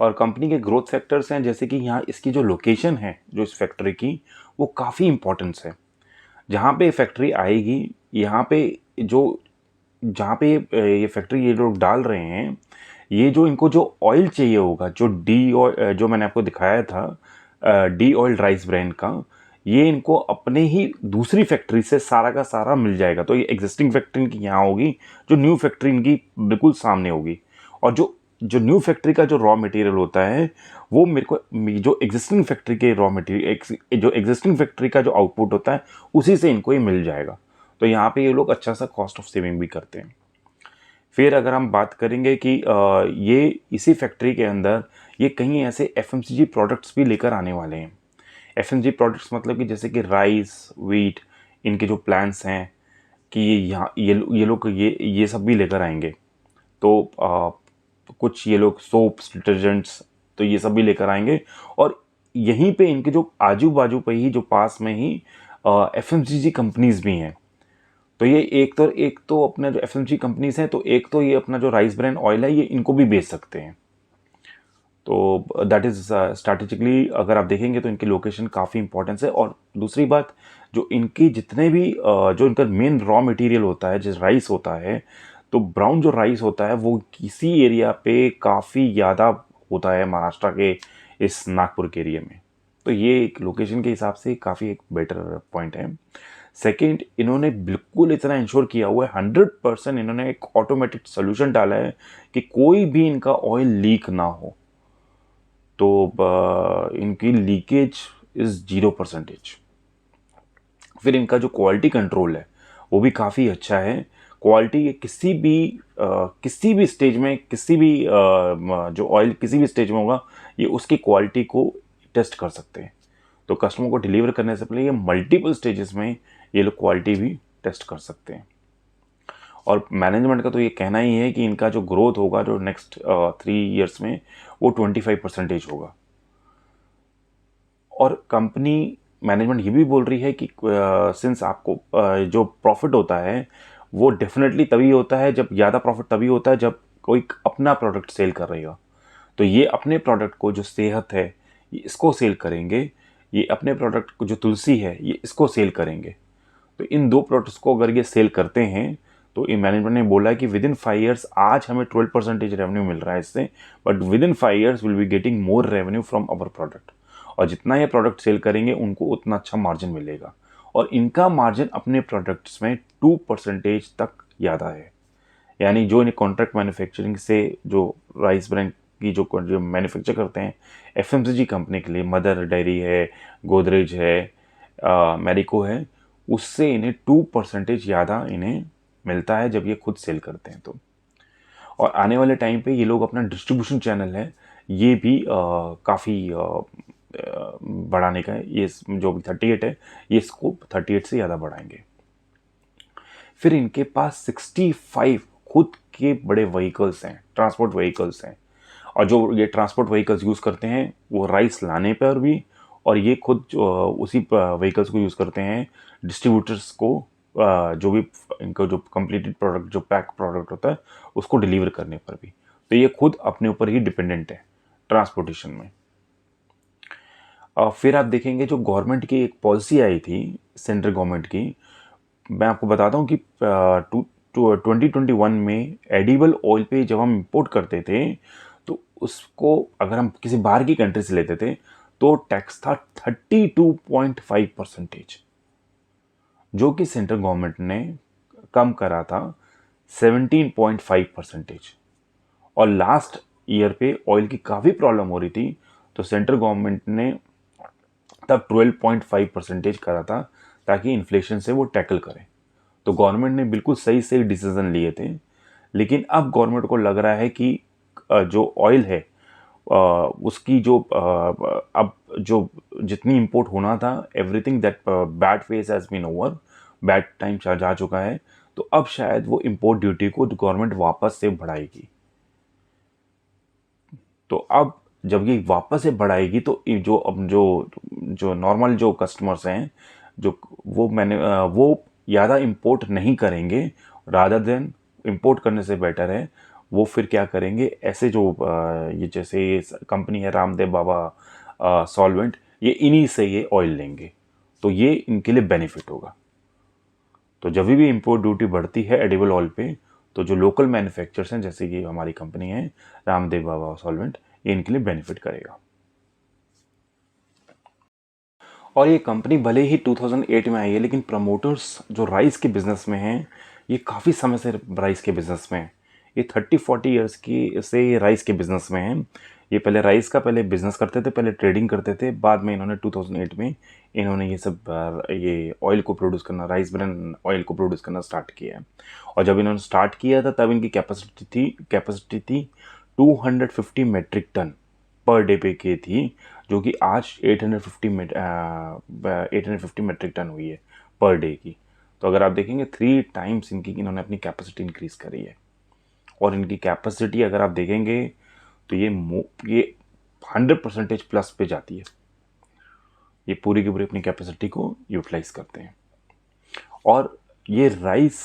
और कंपनी के growth factors हैं, जैसे कि यहाँ इसकी जो लोकेशन है जो इस फैक्ट्री की, वो काफ़ी इम्पोर्टेंस है। जहाँ पे फैक्ट्री आएगी, यहाँ पे जो जहाँ पे ये फैक्ट्री ये लोग डाल रहे हैं, ये जो इनको जो ऑयल चाहिए होगा, जो डी ऑयल जो मैंने आपको दिखाया था डी ऑयल राइस ब्रांड का, ये इनको अपने ही दूसरी फैक्ट्री से सारा का सारा मिल जाएगा। तो ये एग्जिस्टिंग फैक्ट्री इनकी यहाँ होगी, जो न्यू फैक्ट्री इनकी बिल्कुल सामने होगी। और जो जो न्यू फैक्ट्री का जो रॉ मटेरियल होता है, वो मेरे को जो एग्जिस्टिंग फैक्ट्री के रॉ मटेरियल जो एग्जिस्टिंग फैक्ट्री का जो आउटपुट होता है, उसी से इनको ये मिल जाएगा। तो यहाँ पे ये लोग अच्छा सा कॉस्ट ऑफ सेविंग भी करते हैं। फिर अगर हम बात करेंगे कि ये इसी फैक्ट्री के अंदर ये कहीं ऐसे एफएमसीजी प्रोडक्ट्स भी लेकर आने वाले हैं। एफएमसीजी प्रोडक्ट्स मतलब कि जैसे कि राइस, व्हीट, इनके जो प्लान्स हैं कि ये लोग ये सब भी लेकर आएंगे। तो कुछ ये लोग सोप्स, डिटर्जेंट्स, तो ये सब भी लेकर आएंगे। और यहीं पे इनके जो आजू बाजू पे ही, जो पास में ही एफएमसीजी कंपनीज भी हैं। तो ये एक तो अपने जो एफएमसीजी कंपनीज हैं, तो एक तो ये अपना जो राइस ब्रांड ऑयल है, ये इनको भी बेच सकते हैं। तो दैट इज़ स्ट्रैटेजिकली अगर आप देखेंगे तो इनकी लोकेशन काफ़ी इंपॉर्टेंस है। और दूसरी बात, जो इनकी जितने भी जो इनका मेन रॉ मटेरियल होता है, जिस राइस होता है, तो ब्राउन जो राइस होता है वो किसी एरिया पे काफ़ी ज़्यादा होता है, महाराष्ट्र के इस नागपुर के एरिया में। तो ये एक लोकेशन के हिसाब से काफ़ी एक बेटर पॉइंट है। सेकेंड, इन्होंने बिल्कुल इतना इंश्योर किया हुआ है, 100% इन्होंने एक ऑटोमेटेड सोल्यूशन डाला है कि कोई भी इनका ऑयल लीक ना हो। तो इनकी लीकेज इज़ 0%। फिर इनका जो क्वालिटी कंट्रोल है वो भी काफ़ी अच्छा है। क्वालिटी किसी भी स्टेज में, जो ऑयल किसी भी स्टेज में होगा, ये उसकी क्वालिटी को टेस्ट कर सकते हैं। तो कस्टमर को डिलीवर करने से पहले ये मल्टीपल स्टेजेस में ये लोग क्वालिटी भी टेस्ट कर सकते हैं। और मैनेजमेंट का तो ये कहना ही है कि इनका जो ग्रोथ होगा जो नेक्स्ट 3 ईयर्स में, वो 25% होगा। और कंपनी मैनेजमेंट ये भी बोल रही है कि सिंस आपको जो प्रॉफिट होता है वो डेफिनेटली तभी होता है, जब ज़्यादा प्रॉफिट तभी होता है जब कोई अपना प्रोडक्ट सेल कर रही हो। तो ये अपने प्रोडक्ट को, जो सेहत है, ये इसको सेल करेंगे। ये अपने प्रोडक्ट को, जो तुलसी है, ये इसको सेल करेंगे। तो इन 2 प्रोडक्ट्स को अगर ये सेल करते हैं, तो ये मैनेजमेंट ने बोला है कि विद इन 5 ईयर्स, आज हमें 12% रेवेन्यू मिल रहा है इससे, but with in 5 years will be getting more revenue from our product. और जितना ये प्रोडक्ट सेल करेंगे उनको उतना अच्छा मार्जिन मिलेगा। और इनका मार्जिन अपने प्रोडक्ट्स में 2% तक ज़्यादा है। यानी जो इन्हें कॉन्ट्रैक्ट मैन्युफैक्चरिंग से जो राइस ब्रांड की जो मैन्युफैक्चर करते हैं एफएमसीजी कंपनी के लिए, मदर डेयरी है, गोदरेज है, मैरिको है, उससे इन्हें 2% ज़्यादा इन्हें मिलता है जब ये खुद सेल करते हैं। तो और आने वाले टाइम पे ये लोग अपना डिस्ट्रीब्यूशन चैनल है, ये भी काफ़ी बढ़ाने का है। ये जो 38 है, ये इसको 38 से ज़्यादा बढ़ाएंगे। फिर इनके पास 65 खुद के बड़े व्हीकल्स हैं, ट्रांसपोर्ट व्हीकल्स हैं। और जो ये ट्रांसपोर्ट व्हीकल्स यूज़ करते हैं वो राइस लाने पर भी, और ये खुद उसी व्हीकल्स को यूज़ करते हैं डिस्ट्रीब्यूटर्स को, जो भी इनका जो कंप्लीटेड प्रोडक्ट, जो पैक प्रोडक्ट होता है, उसको डिलीवर करने पर भी। तो ये खुद अपने ऊपर ही डिपेंडेंट है ट्रांसपोर्टेशन में। फिर आप देखेंगे जो गवर्नमेंट की एक पॉलिसी आई थी, सेंट्रल गवर्नमेंट की, मैं आपको बताता हूँ कि 2021 में एडिबल ऑयल पे जब हम इंपोर्ट करते थे, तो उसको अगर हम किसी बाहर की कंट्री से लेते थे तो टैक्स था 32.5%, जो कि सेंट्रल गवर्नमेंट ने कम करा था 17.5%। और लास्ट ईयर पे ऑयल की काफ़ी प्रॉब्लम हो रही थी, तो सेंट्रल गवर्नमेंट ने तब 12.5% करा था, ताकि इन्फ्लेशन से वो टैकल करें। तो गवर्नमेंट ने बिल्कुल सही सही डिसीजन लिए थे। लेकिन अब गवर्नमेंट को लग रहा है कि जो ऑयल है उसकी जो अब जो जितनी इंपोर्ट होना था, everything that bad phase has been over, bad time जा चुका है। तो अब शायद वो इंपोर्ट ड्यूटी को गवर्नमेंट वापस से बढ़ाएगी। तो अब जब ये वापस से बढ़ाएगी, तो जो अब जो नॉर्मल जो कस्टमर्स हैं, जो वो ज़्यादा इंपोर्ट नहीं करेंगे। रादर देन इंपोर्ट करने से बेटर है वो फिर क्या करेंगे, ऐसे जो ये जैसे ये कंपनी है रामदेव बाबा सॉल्वेंट, ये इन्हीं से ये ऑयल लेंगे, तो ये इनके लिए बेनिफिट होगा। तो जब भी इंपोर्ट ड्यूटी बढ़ती है एडिबल ऑयल पे, तो जो लोकल मैन्युफैक्चरर्स हैं जैसे कि हमारी कंपनी है रामदेव बाबा सॉल्वेंट, ये इनके लिए बेनिफिट करेगा। और ये कंपनी भले ही 2008 में आई है, लेकिन प्रमोटर्स जो राइस के बिज़नेस में हैं, ये काफ़ी समय से राइस के बिज़नेस में हैं। ये 30-40 इयर्स की से ये राइस के बिज़नेस में हैं। ये पहले राइस का पहले बिज़नेस करते थे, पहले ट्रेडिंग करते थे, बाद में इन्होंने 2008 में इन्होंने ये सब ये ऑयल को प्रोड्यूस करना, राइस ब्रांड ऑयल को प्रोड्यूस करना स्टार्ट किया है। और जब इन्होंने स्टार्ट किया था तब इनकी capacity 250 metric ton per day पे की थी, जो कि आज 850 मेट्रिक टन हुई है पर डे की। तो अगर आप देखेंगे 3 टाइम्स इनकी इन्होंने अपनी कैपेसिटी इंक्रीज़ करी है। और इनकी कैपेसिटी अगर आप देखेंगे तो ये 100% प्लस पे जाती है। ये पूरी की पूरी अपनी कैपेसिटी को यूटिलाइज करते हैं। और ये राइस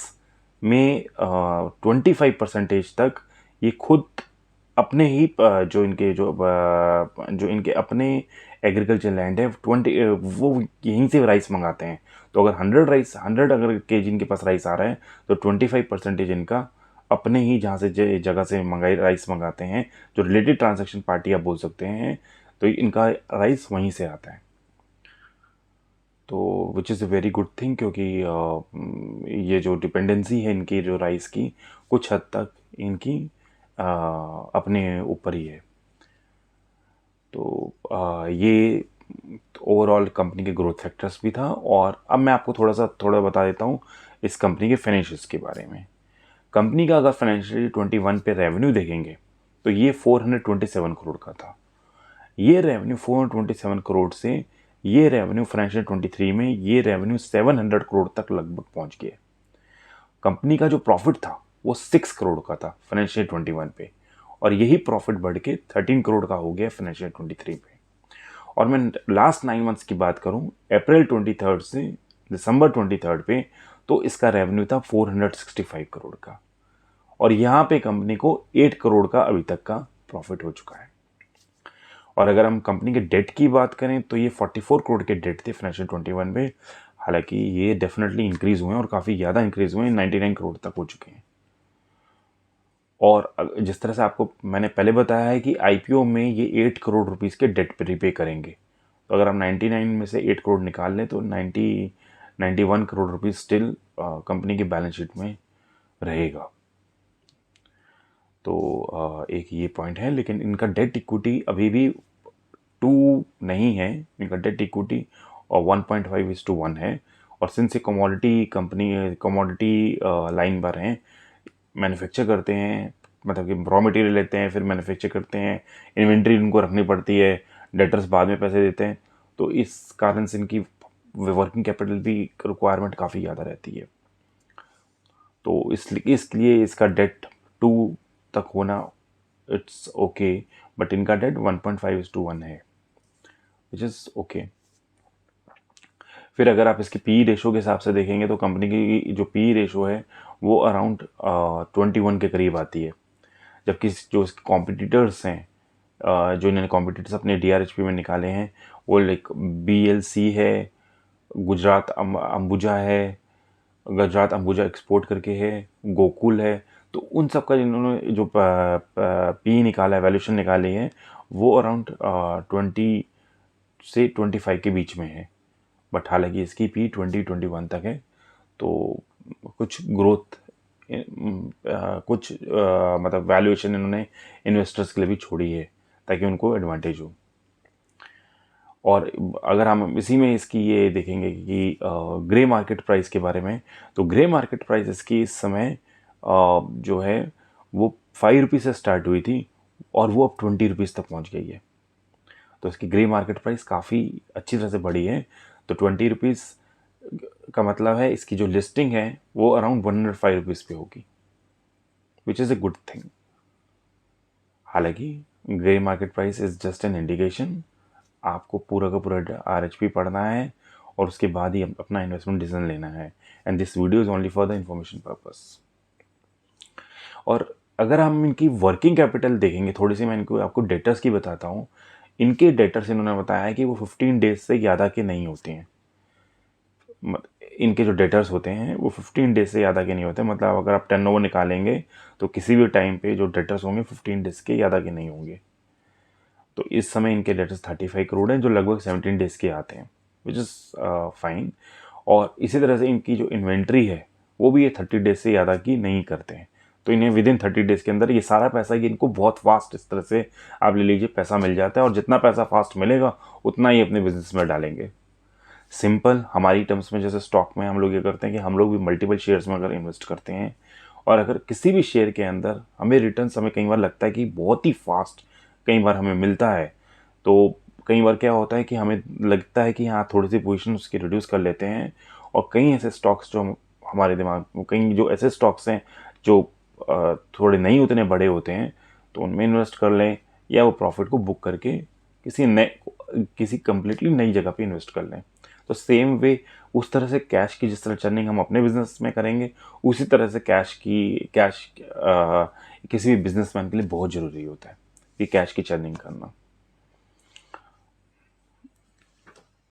में 25% तक ये खुद अपने ही जो इनके अपने एग्रीकल्चर लैंड है 20 वो यहीं से राइस मंगाते हैं। तो अगर 100 अगर केजी इनके पास राइस आ रहा है, तो 25% इनका अपने ही जहाँ से जगह से राइस मंगाते हैं, जो रिलेटेड ट्रांजैक्शन पार्टी आप बोल सकते हैं, तो इनका राइस वहीं से आता है। तो which is a very good thing, क्योंकि ये जो डिपेंडेंसी है इनकी जो राइस की, कुछ हद तक इनकी अपने ऊपर ही है। तो ये ओवरऑल कंपनी के ग्रोथ फैक्टर्स भी था। और अब मैं आपको थोड़ा बता देता हूँ इस कंपनी के फाइनेंशियल्स के बारे में। कंपनी का अगर फाइनेंशियल 21 पे रेवेन्यू देखेंगे तो ये 427 करोड़ का था। ये रेवेन्यू 427 करोड़ से ये रेवेन्यू फाइनेंशियल 23 में ये रेवेन्यू 700 करोड़ तक लगभग पहुंच गया। कंपनी का जो प्रॉफिट था वो 6 करोड़ का था फाइनेंशियल 21 पे, और यही प्रॉफिट बढ़ के 13 करोड़ का हो गया फाइनेंशियल 23 पे। और मैं लास्ट 9 मंथ्स की बात करूं, अप्रैल 23 से दिसंबर 23 पे, तो इसका रेवेन्यू था 465 करोड़ का, और यहाँ पे कंपनी को 8 करोड़ का अभी तक का प्रॉफिट हो चुका है। और अगर हम कंपनी के डेट की बात करें तो ये 44 करोड़ के डेट थे फाइनेंशियल 21 में। हालांकि ये डेफिनेटली इंक्रीज़ हुए हैं और काफ़ी ज़्यादा इंक्रीज़ हुए हैं, 99 करोड़ तक हो चुके हैं। और जिस तरह से आपको मैंने पहले बताया है कि आईपीओ में ये 8 करोड़ रुपीज़ के डेट पे रिपे करेंगे, तो अगर हम 99 में से 8 करोड़ निकाल लें तो 91 करोड़ रुपीज़ स्टिल कंपनी की बैलेंस शीट में रहेगा। तो एक ये पॉइंट है। लेकिन इनका डेट इक्विटी अभी भी 2 नहीं है, इनका डेट इक्विटी और 1.5:1 है। और सिंस ये कमोडिटी लाइन पर हैं, मैन्युफैक्चर करते हैं, मतलब कि रॉ मटेरियल लेते हैं फिर मैन्युफैक्चर करते हैं, इन्वेंट्री उनको रखनी पड़ती है, डेटर्स बाद में पैसे देते हैं, तो इस कारण से इनकी वर्किंग कैपिटल भी रिक्वायरमेंट काफ़ी ज़्यादा रहती है। तो इसलिए इसका डेट 2 तक होना इट्स ओके, बट इनका डेट 1.5:1 है, विच इज़ ओके। फिर अगर आप इसकी पी रेशो के हिसाब से देखेंगे तो कंपनी की जो पी रेशो है वो अराउंड 21 के करीब आती है। जबकि जो इसके कॉम्पिटिटर्स हैं, जो इन्होंने कॉम्पिटिटर्स अपने डीआरएचपी में निकाले हैं, वो लाइक बीएलसी है, गुजरात अंबुजा है, गुजरात अंबुजा एक्सपोर्ट करके है, गोकुल है। तो उन सब का इन्होंने जो पी निकाला है, वैल्यूशन निकाली है, वो अराउंड 20 से 25 के बीच में है। बट हालांकि इसकी पी 2021 तक है। तो कुछ ग्रोथ कुछ मतलब वैल्यूएशन इन्होंने इन्वेस्टर्स के लिए भी छोड़ी है ताकि उनको एडवांटेज हो। और अगर हम इसी में इसकी ये देखेंगे कि ग्रे मार्केट प्राइस के बारे में, तो ग्रे मार्केट प्राइस इसकी इस समय जो है वो 5 रुपीज़ से स्टार्ट हुई थी और वो अब 20 रुपीज़ तक पहुंच गई है। तो इसकी ग्रे मार्केट प्राइस काफ़ी अच्छी तरह से बढ़ी है। तो 20 रुपीज़ का मतलब है इसकी जो लिस्टिंग है वो अराउंड 105 रुपीज़ पे होगी, which is a good thing. हालांकि grey market price is just an indication, आपको पूरा का पूरा आरएचपी पढ़ना है और उसके बाद ही अपना इन्वेस्टमेंट डिसीजन लेना है। And this video is only for the information purpose. और अगर हम इनकी वर्किंग कैपिटल देखेंगे थोड़ी सी, मैं इनको आपको डेटर्स की बताता हूँ। इनके डेटर्स इन्होंने बताया है कि वो 15 डेज से ज़्यादा के नहीं होते हैं। इनके जो डेटर्स होते हैं वो 15 डेज से ज़्यादा के नहीं होते, मतलब अगर आप टर्नओवर निकालेंगे तो किसी भी टाइम पे जो डेटर्स होंगे 15 डेज के ज़्यादा के नहीं होंगे। तो इस समय इनके डेटर्स 35 करोड़ हैं, जो लगभग 17 डेज के आते हैं, विच इज़ फाइन। और इसी तरह से इनकी जो इन्वेंट्री है वो भी ये 30 डेज से ज़्यादा की नहीं करते हैं। तो इन्हें विद इन 30 डेज के अंदर ये सारा पैसा ये इनको बहुत फास्ट इस तरह से आप ले लीजिए पैसा मिल जाता है, और जितना पैसा फास्ट मिलेगा उतना ही अपने बिजनेस में डालेंगे। सिंपल हमारी टर्म्स में जैसे स्टॉक में हम लोग ये करते हैं कि हम लोग भी मल्टीपल शेयर्स में अगर इन्वेस्ट करते हैं, और अगर किसी भी शेयर के अंदर हमें रिटर्न्स हमें कई बार लगता है कि बहुत ही फास्ट कई बार हमें मिलता है, तो कई बार क्या होता है कि हमें लगता है कि हाँ थोड़ी सी पोजीशन उसकी रिड्यूस कर लेते हैं, और कई ऐसे स्टॉक्स जो हमारे दिमाग में, कई जो ऐसे स्टॉक्स हैं जो थोड़े नहीं उतने बड़े होते हैं, तो उनमें इन्वेस्ट कर लें, या वो प्रॉफिट को बुक करके किसी कंप्लीटली नई जगह पे इन्वेस्ट कर लें। तो सेम वे उस तरह से कैश की जिस तरह चर्निंग हम अपने बिजनेस में करेंगे, उसी तरह से कैश किसी भी बिजनेसमैन के लिए बहुत ज़रूरी होता है कि कैश की चर्निंग करना।